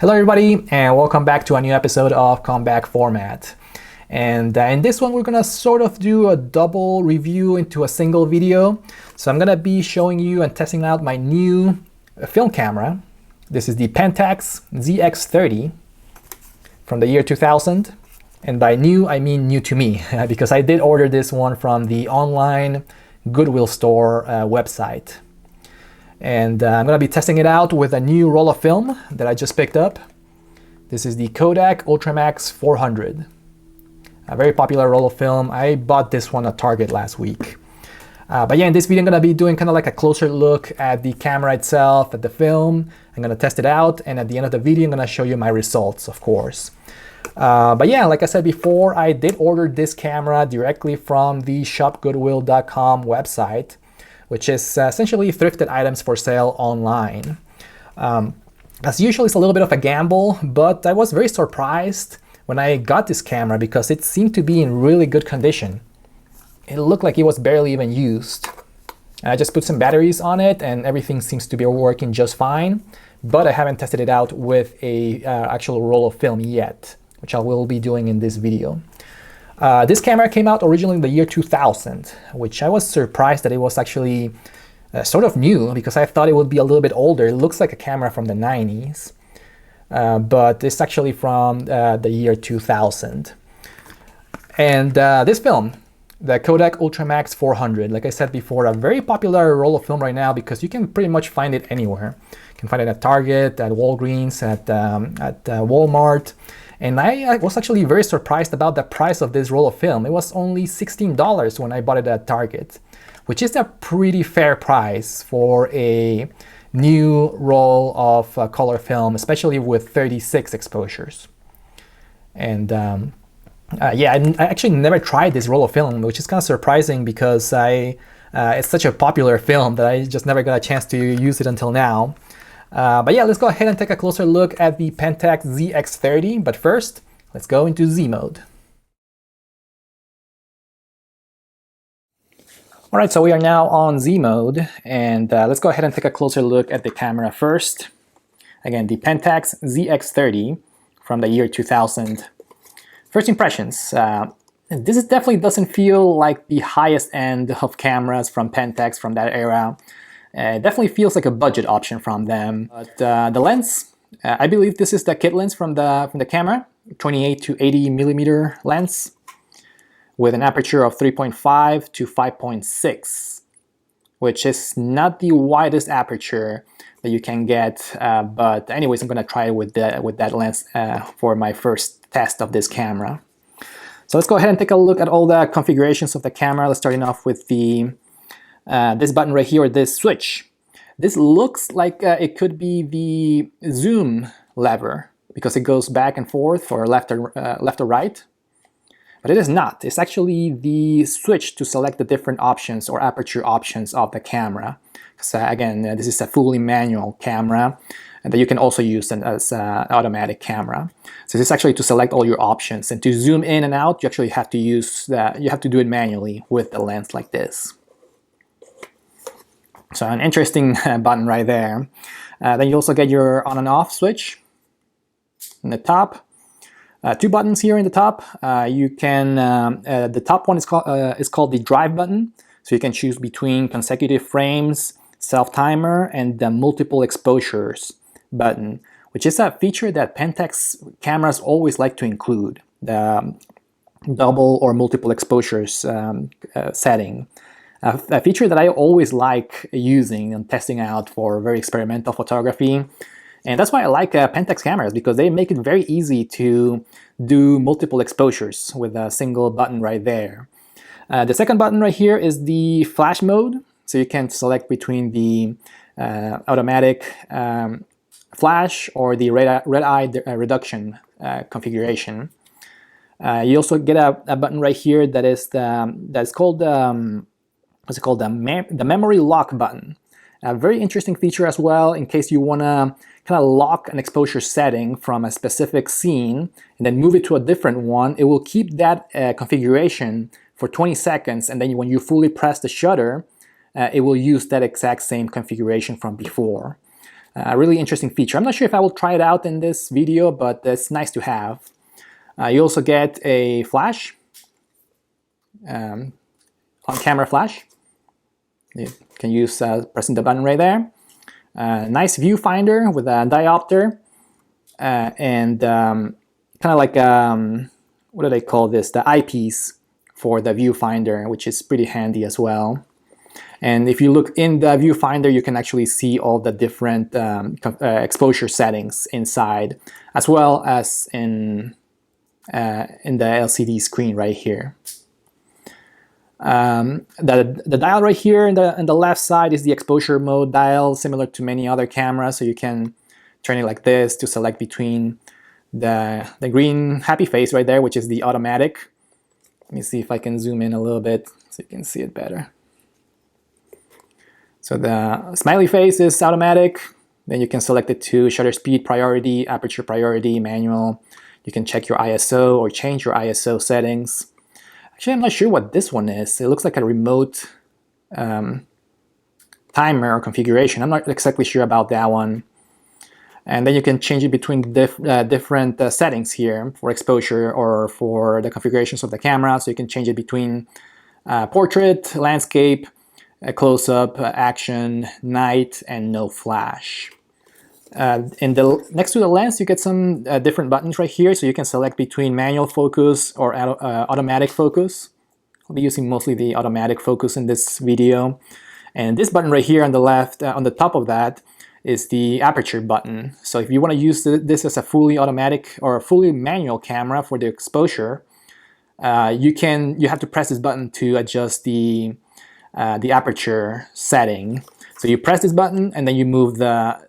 Hello everybody, and welcome back to a new episode of Comeback Format. And in this one we're gonna sort of do a double review into a single video. So I'm gonna be showing you and testing out my new film camera. This is the Pentax ZX-30 from the year 2000. And by new, I mean new to me, because I did order this one from the online Goodwill store website. And I'm going to be testing it out with a new roll of film that I just picked up. This is the Kodak Ultramax 400. A very popular roll of film. I bought this one at Target last week. But yeah, in this video I'm going to be doing kind of like a closer look at the camera itself, at the film. I'm going to test it out, and at the end of the video I'm going to show you my results, of course. But yeah, like I said before, I did order this camera directly from the shopgoodwill.com website, which is essentially thrifted items for sale online. As usual, it's a little bit of a gamble, but I was very surprised when I got this camera because it seemed to be in really good condition. It looked like it was barely even used. I just put some batteries on it and everything seems to be working just fine, but I haven't tested it out with a actual roll of film yet, which I will be doing in this video. This camera came out originally in the year 2000, which I was surprised that it was actually sort of new because I thought it would be a little bit older. It looks like a camera from the 90s, but it's actually from the year 2000. And this film, the Kodak Ultramax 400, like I said before, a very popular roll of film right now because you can pretty much find it anywhere. You can find it at Target, at Walgreens, at Walmart. And I was actually very surprised about the price of this roll of film. It was only $16 when I bought it at Target, which is a pretty fair price for a new roll of color film, especially with 36 exposures. And yeah, I actually never tried this roll of film, which is kind of surprising because it's such a popular film that I just never got a chance to use it until now. But yeah, let's go ahead and take a closer look at the Pentax ZX-30. But first, let's go into Z mode. All right, so we are now on Z mode, and let's go ahead and take a closer look at the camera first. Again, the Pentax ZX-30 from the year 2000. First impressions. This definitely doesn't feel like the highest end of cameras from Pentax from that era. It definitely feels like a budget option from them. But the lens, I believe this is the kit lens from the camera, 28 to 80 millimeter lens with an aperture of 3.5 to 5.6, which is not the widest aperture that you can get. But anyways, I'm gonna try it with that lens for my first test of this camera. So let's go ahead and take a look at all the configurations of the camera. Let's starting off with the this button right here, this switch. This looks like it could be the zoom lever because it goes back and forth for left or right, but it is not. It's actually the switch to select the different options or aperture options of the camera. So again, this is a fully manual camera and that you can also use as an automatic camera. So this is actually to select all your options, and to zoom in and out, you actually have to use that. You have to do it manually with the lens like this. So an interesting button right there. Then you also get your on and off switch in the top. Two buttons here in the top. You can the top one is called the drive button. So you can choose between consecutive frames, self-timer, and the multiple exposures button, which is a feature that Pentax cameras always like to include, the double or multiple exposures setting. A feature that I always like using and testing out for very experimental photography. And that's why I like Pentax cameras, because they make it very easy to do multiple exposures with a single button right there. The second button right here is the flash mode. So you can select between the automatic flash or the red-eye reduction configuration. You also get a button right here that is called what's it called? The memory lock button. A very interesting feature as well in case you want to kind of lock an exposure setting from a specific scene and then move it to a different one. It will keep that configuration for 20 seconds, and then when you fully press the shutter, it will use that exact same configuration from before. A really interesting feature. I'm not sure if I will try it out in this video, but it's nice to have. You also get a flash, on-camera flash. You can use pressing the button right there. Nice viewfinder with a diopter, and kind of like what do they call this? The eyepiece for the viewfinder, which is pretty handy as well. And if you look in the viewfinder, you can actually see all the different exposure settings inside, as well as in the LCD screen right here. The dial right here in the left side is the exposure mode dial, similar to many other cameras. So you can turn it like this to select between the green happy face right there, which is the automatic. Let me see if I can zoom in a little bit so you can see it better. So the smiley face is automatic. Then you can select it to shutter speed priority, aperture priority, manual. You can check your ISO or change your ISO settings. Actually, I'm not sure what this one is. It looks like a remote timer or configuration. I'm not exactly sure about that one. And then you can change it between different settings here for exposure or for the configurations of the camera. So you can change it between portrait, landscape, close-up, action, night, and no flash. Next to the lens, you get some different buttons right here, so you can select between manual focus or automatic focus. I'll be using mostly the automatic focus in this video. And this button right here on the left, on the top of that, is the aperture button. So if you want to use this as a fully automatic or a fully manual camera for the exposure, you have to press this button to adjust the aperture setting. So you press this button and then you move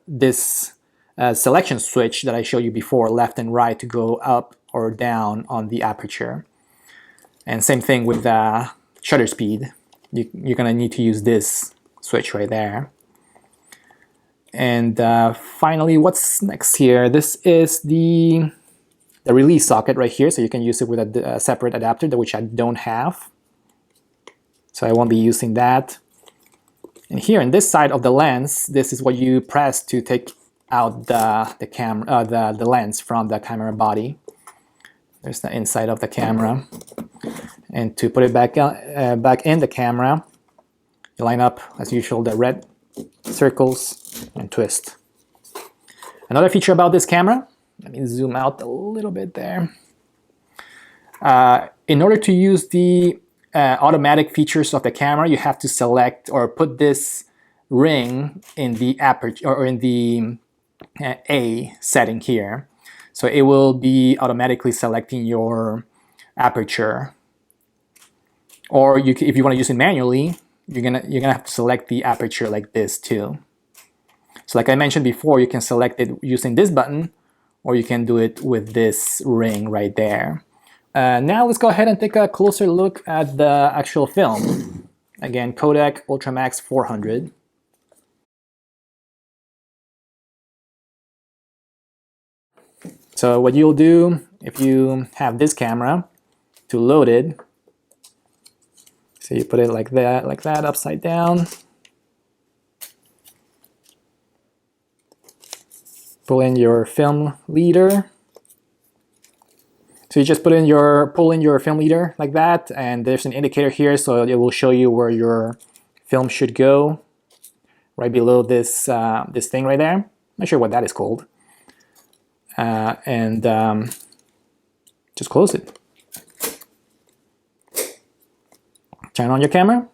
this selection switch that I showed you before, left and right, to go up or down on the aperture. And same thing with the shutter speed. You're gonna need to use this switch right there. And finally, what's next here? This is the release socket right here, so you can use it with a separate adapter, which I don't have. So I won't be using that. And here on this side of the lens, this is what you press to take out the lens from the camera body. There's the inside of the camera. And to put it back in the camera, you line up, as usual, the red circles and twist. Another feature about this camera, let me zoom out a little bit there. In order to use the automatic features of the camera, you have to select or put this ring in the aperture or in the A setting here. So it will be automatically selecting your aperture. Or if you want to use it manually, you're gonna have to select the aperture like this too. So like I mentioned before, you can select it using this button, or you can do it with this ring right there. Now let's go ahead and take a closer look at the actual film. Again, Kodak Ultramax 400. So what you'll do if you have this camera to load it, so you put it like that, upside down. Pull in your film leader. So you just pull in your film leader like that, and there's an indicator here, so it will show you where your film should go, right below this this thing right there. I'm not sure what that is called. Just close it. Turn on your camera,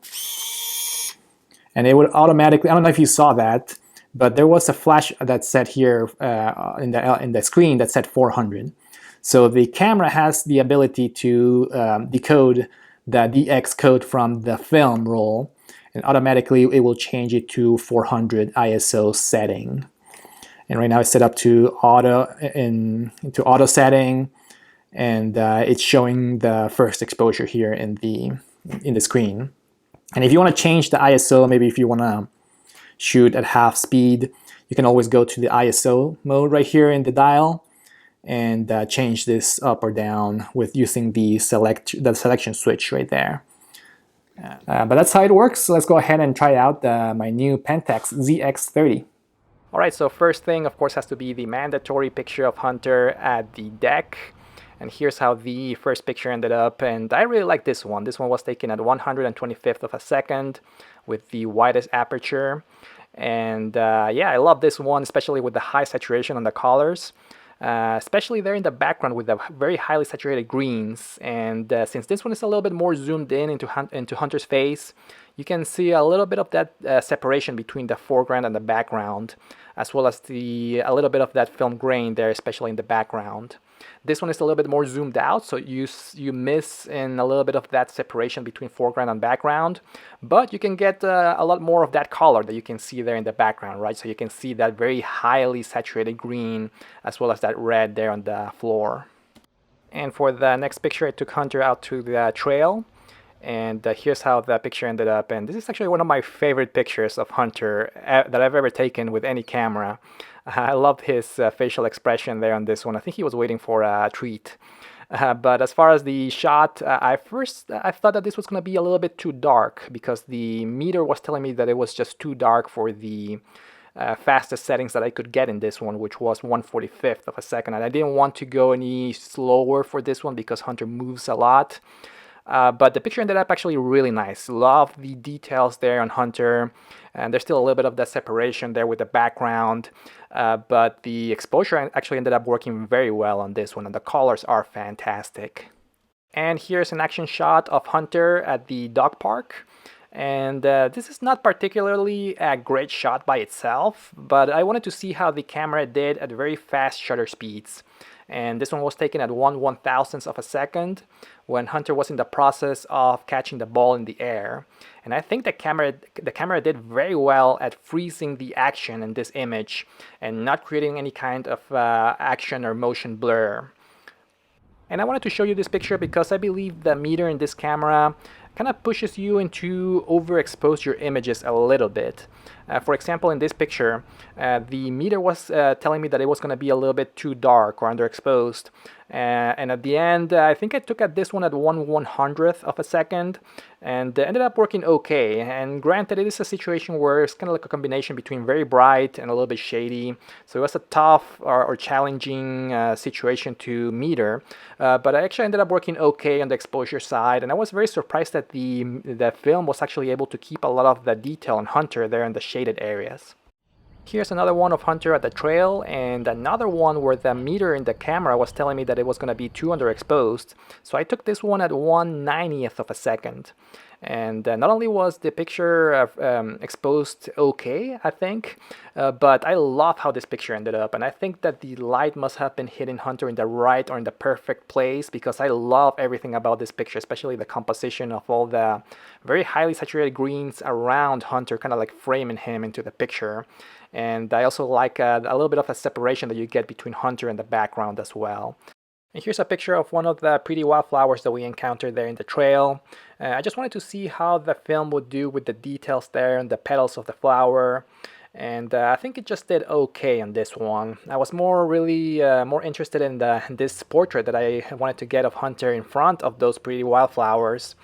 and it would automatically, I don't know if you saw that, but there was a flash that said here in the screen that said 400. So the camera has the ability to decode the DX code from the film roll, and automatically it will change it to 400 ISO setting. And right now it's set up to into auto setting, and it's showing the first exposure here in the screen. And if you want to change the ISO, maybe if you want to shoot at half speed, you can always go to the ISO mode right here in the dial and change this up or down with using the selection switch right there. But that's how it works. So let's go ahead and try out my new Pentax ZX-30. Alright, so first thing, of course, has to be the mandatory picture of Hunter at the deck. And here's how the first picture ended up. And I really like this one. This one was taken at 125th of a second with the widest aperture. And yeah, I love this one, especially with the high saturation on the colors. Especially there in the background with the very highly saturated greens. And since this one is a little bit more zoomed in into Hunter's face, you can see a little bit of that separation between the foreground and the background, as well as a little bit of that film grain there, especially in the background. This one is a little bit more zoomed out, so you miss in a little bit of that separation between foreground and background, but you can get a lot more of that color that you can see there in the background, right? So you can see that very highly saturated green, as well as that red there on the floor. And for the next picture, I took Hunter out to the trail. And here's how the picture ended up. And this is actually one of my favorite pictures of Hunter that I've ever taken with any camera. I loved his facial expression there on this one. I think he was waiting for a treat. But as far as the shot, I thought that this was going to be a little bit too dark because the meter was telling me that it was just too dark for the fastest settings that I could get in this one, which was 1/45th of a second. And I didn't want to go any slower for this one because Hunter moves a lot. But the picture ended up actually really nice. Love the details there on Hunter, and there's still a little bit of that separation there with the background, but the exposure actually ended up working very well on this one, and the colors are fantastic. And here's an action shot of Hunter at the dog park. And this is not particularly a great shot by itself, but I wanted to see how the camera did at very fast shutter speeds. And this one was taken at 1/1000th of a second when Hunter was in the process of catching the ball in the air. And I think the camera did very well at freezing the action in this image and not creating any kind of action or motion blur. And I wanted to show you this picture because I believe the meter in this camera kind of pushes you into overexpose your images a little bit. For example, in this picture, the meter was telling me that it was going to be a little bit too dark or underexposed. And at the end, I think I took at this one at 1/100th of a second, and ended up working okay. And granted, it is a situation where it's kind of like a combination between very bright and a little bit shady. So it was a tough or challenging situation to meter. But I actually ended up working okay on the exposure side, and I was very surprised that the film was actually able to keep a lot of the detail on Hunter there in the shaded areas. Here's another one of Hunter at the trail, and another one where the meter in the camera was telling me that it was going to be too underexposed. So I took this one at 1/90th of a second. And not only was the picture exposed okay, I think, but I love how this picture ended up. And I think that the light must have been hitting Hunter in the right or in the perfect place, because I love everything about this picture, especially the composition of all the very highly saturated greens around Hunter, kind of like framing him into the picture. And I also like a little bit of a separation that you get between Hunter and the background as well. And here's a picture of one of the pretty wildflowers that we encountered there in the trail. I just wanted to see how the film would do with the details there and the petals of the flower. And I think it just did okay on this one. I was really more interested in this portrait that I wanted to get of Hunter in front of those pretty wildflowers.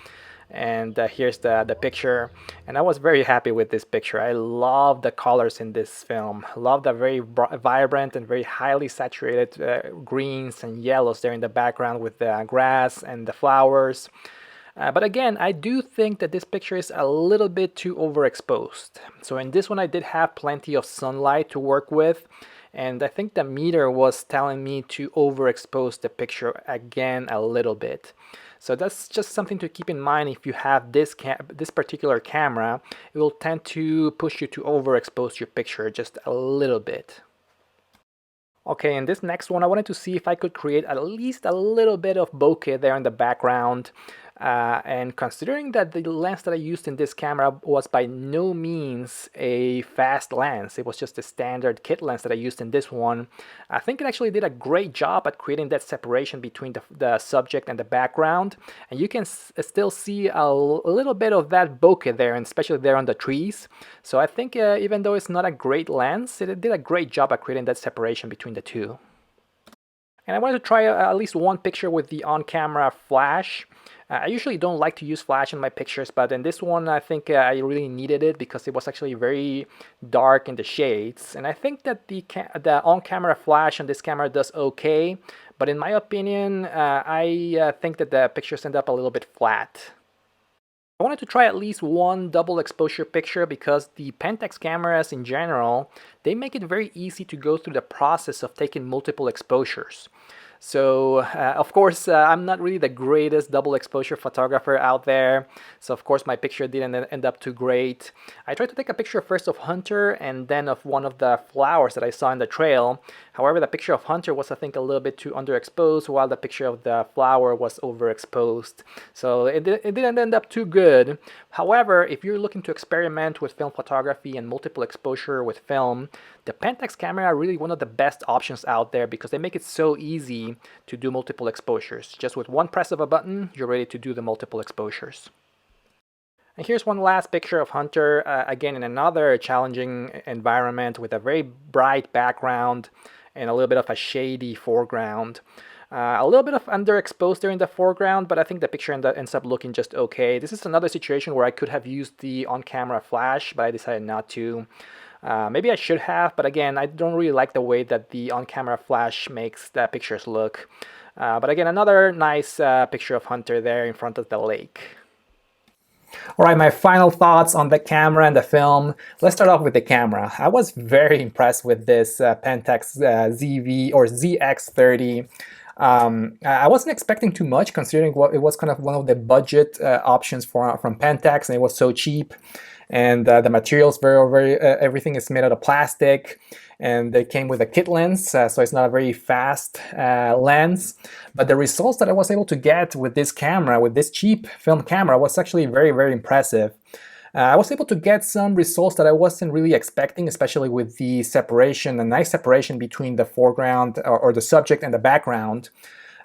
And here's the picture, and I was very happy with this picture. I love the colors in this film. Love the very vibrant and very highly saturated greens and yellows there in the background with the grass and the flowers. But again, I do think that this picture is a little bit too overexposed. So in this one I did have plenty of sunlight to work with, and I think the meter was telling me to overexpose the picture again a little bit. So that's just something to keep in mind. If you have this particular camera, it will tend to push you to overexpose your picture just a little bit. Okay, in this next one, I wanted to see if I could create at least a little bit of bokeh there in the background. And considering that the lens that I used in this camera was by no means a fast lens, it was just a standard kit lens that I used in this one, I think it actually did a great job at creating that separation between the subject and the background. And you can still see a little bit of that bokeh there, and especially there on the trees. So I think even though it's not a great lens, it did a great job at creating that separation between the two. And I wanted to try at least one picture with the on-camera flash. I usually don't like to use flash in my pictures, but in this one I think I really needed it because it was actually very dark in the shades. And I think that the on-camera flash on this camera does okay, but in my opinion, I think that the pictures end up a little bit flat. I wanted to try at least one double exposure picture because the Pentax cameras in general, they make it very easy to go through the process of taking multiple exposures. So of course I'm not really the greatest double exposure photographer out there, so of course my picture didn't end up too great. I tried to take a picture first of Hunter and then of one of the flowers that I saw in the trail. However, the picture of Hunter was, I think, a little bit too underexposed, while the picture of the flower was overexposed. So it didn't end up too good. However, if you're looking to experiment with film photography and multiple exposure with film, the Pentax camera are really one of the best options out there because they make it so easy to do multiple exposures. Just with one press of a button, you're ready to do the multiple exposures. And here's one last picture of Hunter, again in another challenging environment with a very bright background and a little bit of a shady foreground. A little bit of underexposed there in the foreground, but I think the picture ends up looking just okay. This is another situation where I could have used the on-camera flash, but I decided not to. Maybe I should have, but again, I don't really like the way that the on-camera flash makes the pictures look. But again, another nice picture of Hunter there in front of the lake. Alright, my final thoughts on the camera and the film. Let's start off with the camera. I was very impressed with this Pentax ZV or ZX-30. I wasn't expecting too much considering it was kind of one of the budget options from Pentax, and it was so cheap. And the materials everything is made out of plastic, and they came with a kit lens, so it's not a very fast lens. But the results that I was able to get with this camera, with this cheap film camera, was actually very, very impressive. I was able to get some results that I wasn't really expecting, especially with the separation, a nice separation between the foreground or the subject and the background.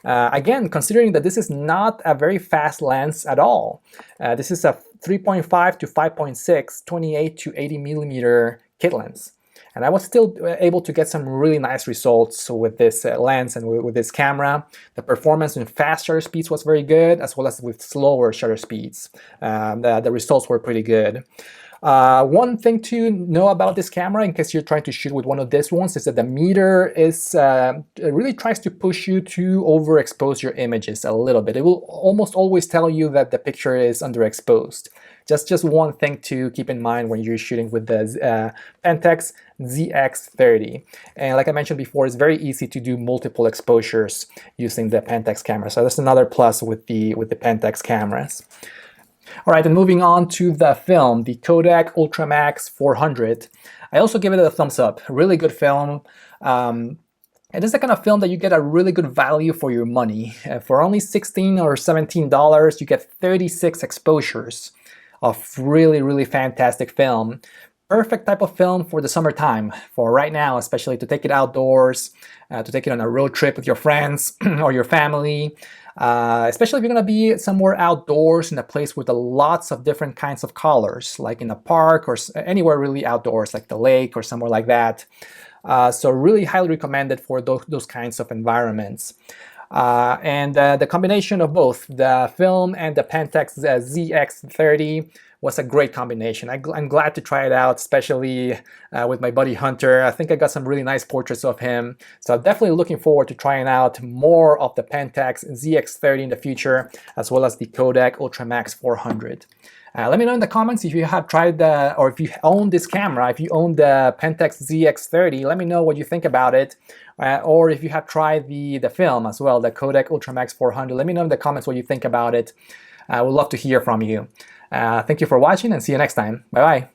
Again, considering that this is not a very fast lens at all. This is a 3.5 to 5.6, 28 to 80 millimeter kit lens. And I was still able to get some really nice results with this lens and with this camera. The performance in fast shutter speeds was very good, as well as with slower shutter speeds. The results were pretty good. One thing to know about this camera, in case you're trying to shoot with one of these ones, is that the meter is it really tries to push you to overexpose your images a little bit. It will almost always tell you that the picture is underexposed. Just one thing to keep in mind when you're shooting with the Pentax ZX-30. And like I mentioned before, it's very easy to do multiple exposures using the Pentax camera. So that's another plus with the Pentax cameras. All right, and moving on to the film, the Kodak Ultramax 400. I also give it a thumbs up. Really good film. It is the kind of film that you get a really good value for your money. For only $16 or $17, you get 36 exposures of really, really fantastic film. Perfect type of film for the summertime, for right now, especially to take it outdoors, to take it on a road trip with your friends or your family. Especially if you're going to be somewhere outdoors in a place with lots of different kinds of colors, like in a park or anywhere really outdoors, like the lake or somewhere like that. So really highly recommended for those kinds of environments. And the combination of both the film and the Pentax ZX-30 was a great combination. I'm glad to try it out, especially with my buddy Hunter. I think I got some really nice portraits of him. So I'm definitely looking forward to trying out more of the Pentax ZX-30 in the future, as well as the Kodak Ultramax 400. Let me know in the comments if you have tried or if you own this camera, if you own the Pentax ZX-30, let me know what you think about it. Or if you have tried the film as well, the Kodak Ultramax 400, let me know in the comments what you think about it. I would love to hear from you. Thank you for watching and see you next time. Bye-bye.